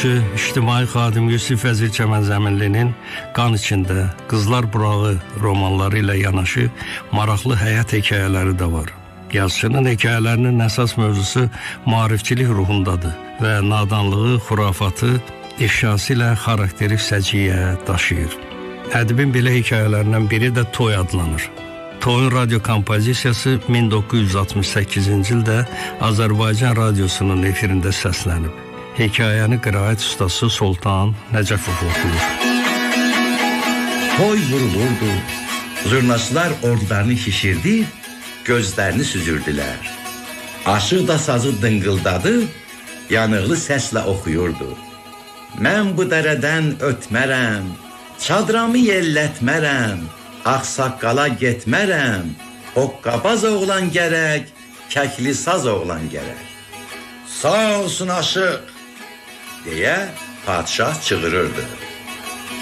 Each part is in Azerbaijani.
Yazıcı, ictimai xadim Yusif Vəzir Çəmənzəminlinin Qan içində, Qızlar Burağı romanları ilə yanaşı maraqlı həyat hekayələri də var. Yazıcının hekayələrinin əsas mövzusu maarifçilik ruhundadır və nadanlığı, xurafatı, ifşası ilə xarakterik səciyyə daşıyır. Ədibin belə hekayələrindən biri də Toy adlanır. Toyun radyo kompozisiyası 1968-ci ildə Azərbaycan radiosunun efirində səslənib. Hekayəni qiraət ustası Sultan Nəcəfov oxuyur. Toy vurulurdu. Zurnaçılar ordularını şişirdi, gözlərini süzürdülər. Aşıq da sazı dıngıldadı, yanıqlı səslə oxuyurdu. Mən bu dərədən ötmərəm, çadramı yellətmərəm, ağsaqqala getmərəm, hoqqabaz oğlan gərək, kəkli saz oğlan gərək. Sağ olsun aşıq, deyə padişah çığırırdı.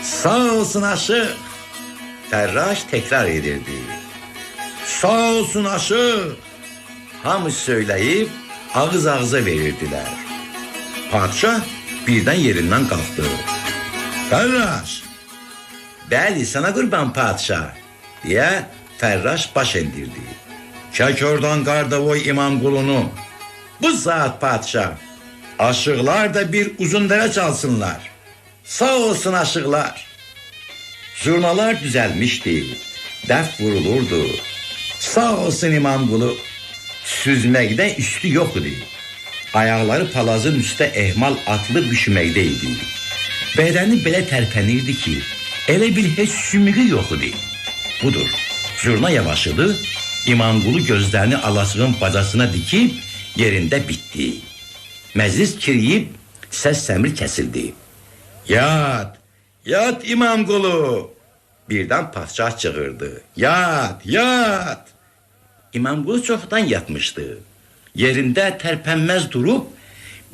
Sağ olsun aşıq, Fərraş təkrar edirdi. Sağ olsun aşıq, hamı söyləyib ağız-ağıza verirdilər. Padişah birdən yerindən qalxdı. Fərraş, bəli, sana qurban padişah, deyə Fərraş baş endirdi. Çək oradan Qardavoy İmamqulunu. Bu saat padişah, aşıqlar da bir uzun dərə çalsınlar. Sağ olsun aşıqlar. Zurnalar düzəlmişdi, dəf vurulurdu. Sağ olsun İmamqulu. Süzməkdə üstü yox idi. Ayaqları palazın üstə ehmal atılıb düşməkdə idi. Bədəni belə tərpənirdi ki, elə bil heç sümüğü yox idi. Budur, zurna yavaşıdı, İmamqulu gözlərini alasığın bacasına dikib yerində bitdi. Məclis kiriyib, səs səmir kəsildi. Yat, yat İmamqulu. Birdən padişah çığırdı. Yat, yat. İmamqulu çoxdan yatmışdı. Yerində tərpənməz durub,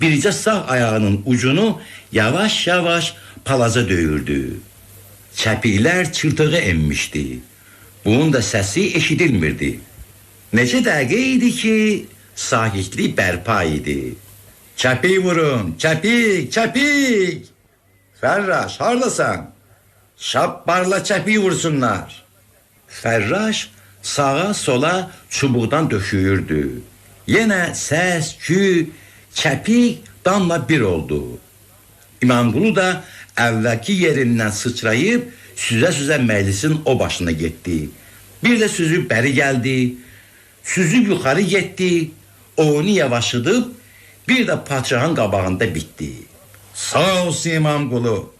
bircə sağ ayağının ucunu yavaş-yavaş palaza döyürdü. Çəpiklər çırtığı emmişdi. Bunun da səsi eşidilmirdi. Neçə dəqiqə idi ki, sakitlik bərpa idi. Çəpik vurun, çəpik, çəpik. Fərraş, hardasan? Şabbarla çəpik vursunlar. Fərraş sağa sola çubuqdan döşüyürdü. Yenə səs, küy, çəpik damla bir oldu. İmamqulu da əvvəlki yerindən sıçrayıb süzə-süzə məclisin o başına getdi. Bir də süzüb bəri gəldi, süzüb yuxarı getdi, oyunu yavaşıdıb, bir də padişahın qabağında bitdi. Sağ olsun İmamqulu,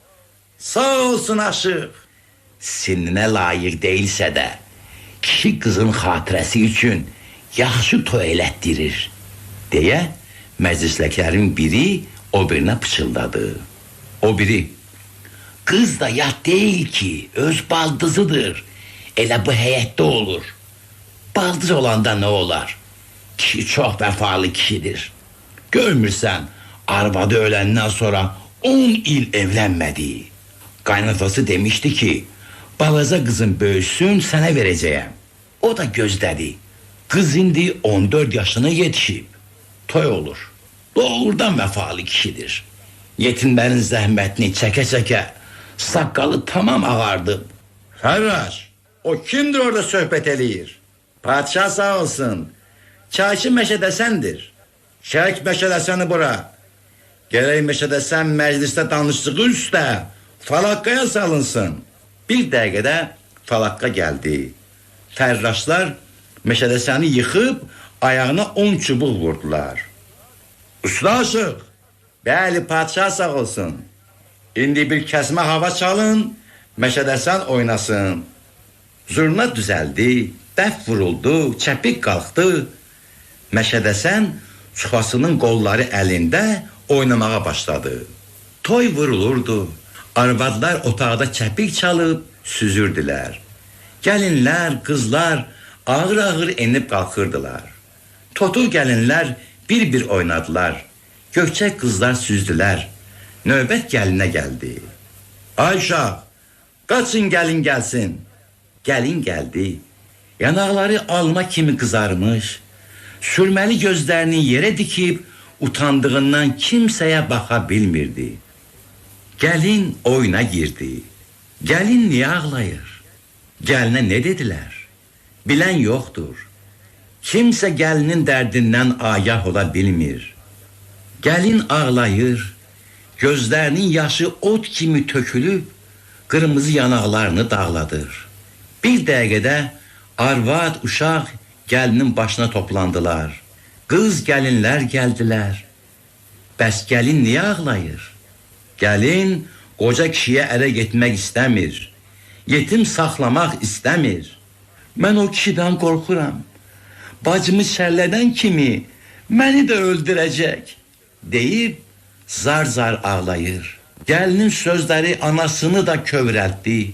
sağ olsun aşıq. Sinninə layiq deyilsə də, kişi qızın xatirəsi üçün yaxşı toy elətdirir, deyə məclisləkilərin biri o birinə pıçıldadı. O biri, qız da yad deyil ki, öz baldızıdır, elə bu həyətdə olur. Baldız olanda nə olar? Kişi çox vəfalı kişidir. Görmürsən, arvadı öləndən sonra 10 il evlənmədi. Qaynatası demişdi ki, balaca qızın böyüsün sənə verəcəyəm. O da gözlədi. Qız indi 14 yaşına yetişib. Toy olur. Doğrudan vəfalı kişidir. Yetimlərin zəhmətini çəkə-çəkə saqqalı tamam ağardı. Fərraş, o kimdir orada söhbət eləyir? Padişah sağ olsun. Çayçı Məşədəsəndir. Çək Məşədəsəni bura. Gərək Məşədəsən məclisdə danışdığı üstə falaqqaya salınsın. Bir dəqiqədə falaqqa gəldi. Fərraşlar Məşədəsəni yıxıb ayağına 10 çubuq vurdular. Usta aşıq, bəli padişah sağ olsun. İndi bir kəsmə hava çalın, Məşədəsən oynasın. Zurna düzəldi, dəf vuruldu, çəpik qalxdı. Məşədəsən çuxasının qolları əlində oynamağa başladı. Toy vurulurdu. Arvadlar otaqda çəpik çalıb süzürdülər. Gəlinlər, qızlar ağır-ağır enib qalxırdılar. Totul gəlinlər bir-bir oynadılar. Gökçək qızlar süzdülər. Növbət gəlinə gəldi. Ayşah, qaçın gəlin gəlsin. Gəlin gəldi. Yanaqları alma kimi qızarmış. Sürməli gözlərini yerə dikib utandığından kimsəyə baxa bilmirdi. Gəlin oyuna girdi. Gəlin niyə ağlayır? Gəlinə nə dedilər? Bilən yoxdur. Kimsə gəlinin dərdindən agah ola bilmir. Gəlin ağlayır, gözlərinin yaşı od kimi tökülüb, qırmızı yanaqlarını dağladır. Bir dəqiqədə arvad, uşaq gəlinin başına toplandılar. Qız gəlinlər gəldilər. Bəs gəlin niyə ağlayır? Gəlin qoca kişiyə ərə getmək istəmir. Yetim saxlamaq istəmir. Mən o kişidən qorxuram. Bacımı şərlədən kimi məni də öldürəcək, deyib zar-zar ağlayır. Gəlinin sözləri anasını da kövrəltdi.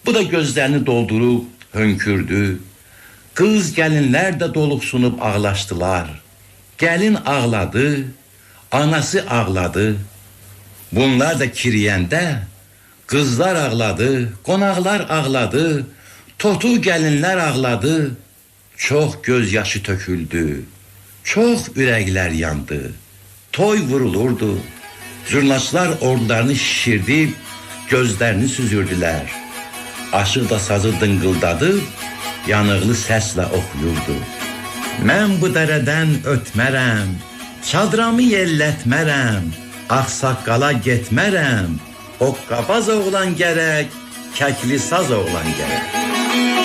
Bu da gözlərini doldurub hönkürdü. Qız gəlinlər də doluqsunub ağlaşdılar. Gəlin ağladı, anası ağladı. Bunlar da kiriyəndə qızlar ağladı, qonaqlar ağladı, totu gəlinlər ağladı. Çox göz yaşı töküldü, çox ürəklər yandı. Toy vurulurdu, zurnaçlar ordularını şişirdib, gözlərini süzürdülər. Aşıq da sazı dıngıldadıb, yanıqlı səslə oxuyurdu. Mən bu dərədən ötmərəm, çadramı yellətmərəm, ağsaqqala getmərəm, o qabaz oğlan gərək, kəkli saz oğlan gərək.